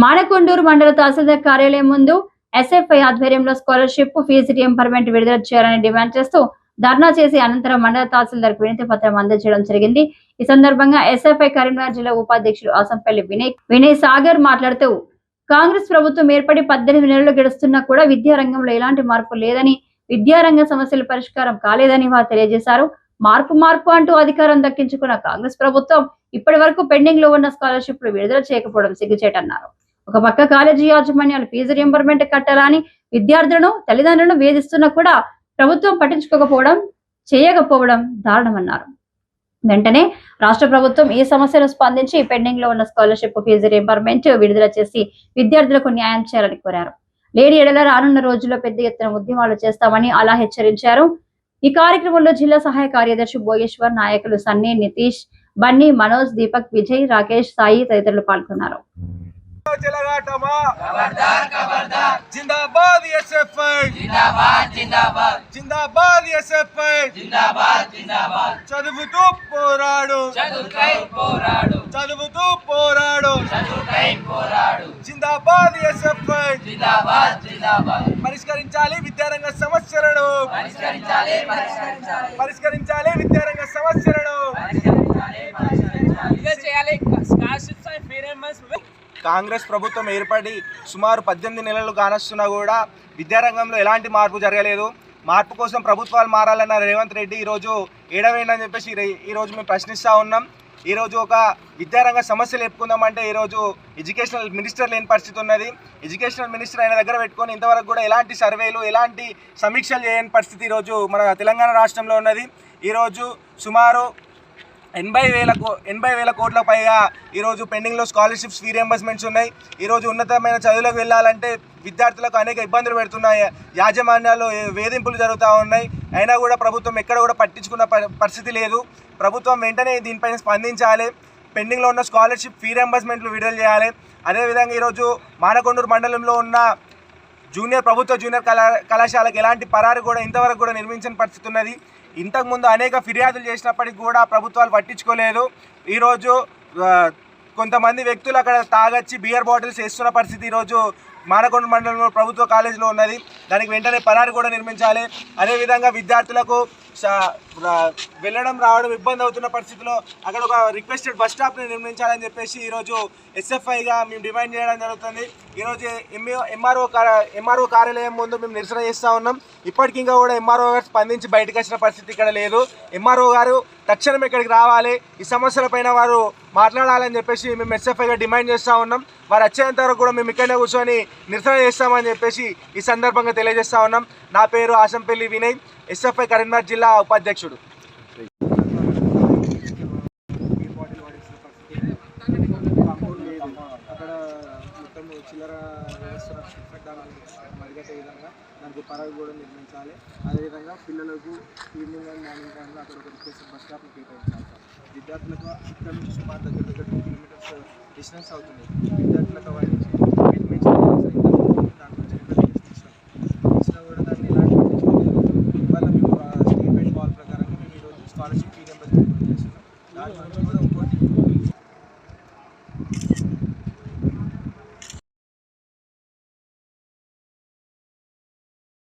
మానకొండూరు మండల తహసీల్దార్ కార్యాలయం ముందు ఎస్ఎఫ్ఐ ఆధ్వర్యంలో స్కాలర్షిప్ ఫీజు రియంబర్మెంట్ విడుదల చేయాలని డిమాండ్ చేస్తూ ధర్నా చేసి అనంతరం మండల తహసీల్దార్ వినతి పత్రం అందజేయడం జరిగింది. ఈ సందర్భంగా ఎస్ఎఫ్ఐ కరీంనగర్ జిల్లా ఉపాధ్యక్షుడు ఆసంపల్లి వినయ్ సాగర్ మాట్లాడుతూ కాంగ్రెస్ ప్రభుత్వం ఏర్పడి 18 నెలలు గడుస్తున్నా కూడా విద్యారంగంలో ఎలాంటి మార్పు లేదని, విద్యారంగ సమస్యల పరిష్కారం కాలేదని వారు తెలియజేశారు. మార్పు అంటూ అధికారం దక్కించుకున్న కాంగ్రెస్ ప్రభుత్వం ఇప్పటి వరకు పెండింగ్ లో ఉన్న స్కాలర్షిప్లు విడుదల చేయకపోవడం సిగ్గుచేటన్నారు. ఒక పక్క కాలేజీ యాజమాన్యాలు ఫీజు రియంబర్మెంట్ కట్టాలని విద్యార్థులను తల్లిదండ్రులను వేధిస్తున్నా కూడా ప్రభుత్వం చేయకపోవడం దారుణమన్నారు. వెంటనే రాష్ట్ర ప్రభుత్వం ఈ సమస్యను స్పందించి పెండింగ్ లో ఉన్న స్కాలర్షిప్ ఫీజు రియంబర్మెంట్ విడుదల చేసి విద్యార్థులకు న్యాయం చేయాలని కోరారు. లేని ఎడల రానున్న రోజుల్లో పెద్ద ఎత్తున ఉద్యమాలు చేస్తామని అలా హెచ్చరించారు. ఈ కార్యక్రమంలో జిల్లా సహాయ కార్యదర్శి భోగేశ్వర్, నాయకులు సన్నీ, నితీష్, బన్నీ, మనోజ్, దీపక్, విజయ్, రాకేష్, సాయి తదితరులు పాల్గొన్నారు. చదువుతూ పోరాడు జిందాబాద్ ఎస్ఎఫ్ఐ పరిష్కరించాలి విద్యారంగ సమస్యలను కాంగ్రెస్ ప్రభుత్వం ఏర్పడి సుమారు 18 నెలలు కానొస్తున్నా కూడా విద్యారంగంలో ఎలాంటి మార్పు జరగలేదు. మార్పు కోసం ప్రభుత్వాలు మారాలన్న రేవంత్ రెడ్డి ఈరోజు ఏడవేండని చెప్పేసి ఈరోజు మేము ప్రశ్నిస్తూ ఉన్నాం. ఈరోజు ఒక విద్యారంగ సమస్యలు చెప్పుకుందామంటే ఈరోజు ఎడ్యుకేషనల్ మినిస్టర్ లేని పరిస్థితి ఉన్నది. ఎడ్యుకేషనల్ మినిస్టర్ ఆయన దగ్గర పెట్టుకొని ఇంతవరకు కూడా ఎలాంటి సర్వేలు, ఎలాంటి సమీక్షలు చేయని పరిస్థితి ఈరోజు మన తెలంగాణ రాష్ట్రంలో ఉన్నది. ఈరోజు సుమారు 80,000 కోట్ల పైగా ఈరోజు పెండింగ్లో స్కాలర్షిప్స్, ఫీ రియంబర్స్మెంట్స్ ఉన్నాయి. ఈరోజు ఉన్నతమైన చదువులకు వెళ్ళాలంటే విద్యార్థులకు అనేక ఇబ్బందులు పెడుతున్నాయి. యాజమాన్యాలు వేధింపులు జరుగుతూ ఉన్నాయి. అయినా కూడా ప్రభుత్వం ఎక్కడ కూడా పట్టించుకున్న పరిస్థితి లేదు. ప్రభుత్వం వెంటనే దీనిపైన స్పందించాలి. పెండింగ్లో ఉన్న స్కాలర్షిప్, ఫీ రియంబర్స్మెంట్లు విడుదల చేయాలి. అదేవిధంగా ఈరోజు మానకొండూరు మండలంలో ఉన్న ప్రభుత్వ జూనియర్ కళాశాలకు ఎలాంటి పరారు కూడా ఇంతవరకు కూడా నిర్మించని పరిస్థితి ఉన్నది. ఇంతకుముందు అనేక ఫిర్యాదులు చేసినప్పటికీ కూడా ప్రభుత్వాలు పట్టించుకోలేదు. ఈరోజు కొంతమంది వ్యక్తులు అక్కడ తాగొచ్చి బియర్ బాటిల్స్ వేస్తున్న పరిస్థితి ఈరోజు మానకొండ మండలంలో ప్రభుత్వ కాలేజీలో ఉన్నది. దానికి వెంటనే పరారు కూడా నిర్మించాలి. అదేవిధంగా విద్యార్థులకు వెళ్ళడం రావడం ఇబ్బంది అవుతున్న పరిస్థితిలో అక్కడ ఒక రిక్వెస్టెడ్ బస్ స్టాప్ని నిర్మించాలని చెప్పేసి ఈరోజు ఎస్ఎఫ్ఐగా మేము డిమాండ్ చేయడం జరుగుతుంది. ఈరోజు ఎంఆర్ఓ కార్యాలయం ముందు మేము నిరసన చేస్తూ ఉన్నాం. ఇప్పటికి ఇంకా కూడా ఎంఆర్ఓ గారు స్పందించి బయటకు వచ్చిన పరిస్థితి ఇక్కడ లేదు. ఎంఆర్ఓ గారు తక్షణం ఇక్కడికి రావాలి, ఈ సమస్యలపైన వారు మాట్లాడాలని చెప్పేసి మేము ఎస్ఎఫ్ఐగా డిమాండ్ చేస్తూ ఉన్నాం. వారు వచ్చేంత వరకు కూడా మేము ఇక్కడనే కూర్చొని నిరసన చేస్తామని చెప్పేసి ఈ సందర్భంగా తెలియజేస్తూ ఉన్నాం. నా పేరు ఆసంపల్లి వినయ్, ఎస్ఎఫ్ఐ కరీంనగర్ జిల్లా ఉపాధ్యక్షుడు. అక్కడ మొత్తం చిల్లర మరిగట్టే విధంగా దానికి పరాగు కూడా నిర్మించాలి. అదేవిధంగా పిల్లలకు ఈవినింగ్ అండ్ మార్నింగ్ టైంలో అక్కడ ఒక రిక్వెస్ట్ బస్ స్టాప్ని కేటాయించాలి. విద్యార్థులకు ఇక్కడ నుంచి సుమారు దగ్గర 2 కిలోమీటర్స్ డిస్టెన్స్ అవుతుంది. విద్యార్థులకు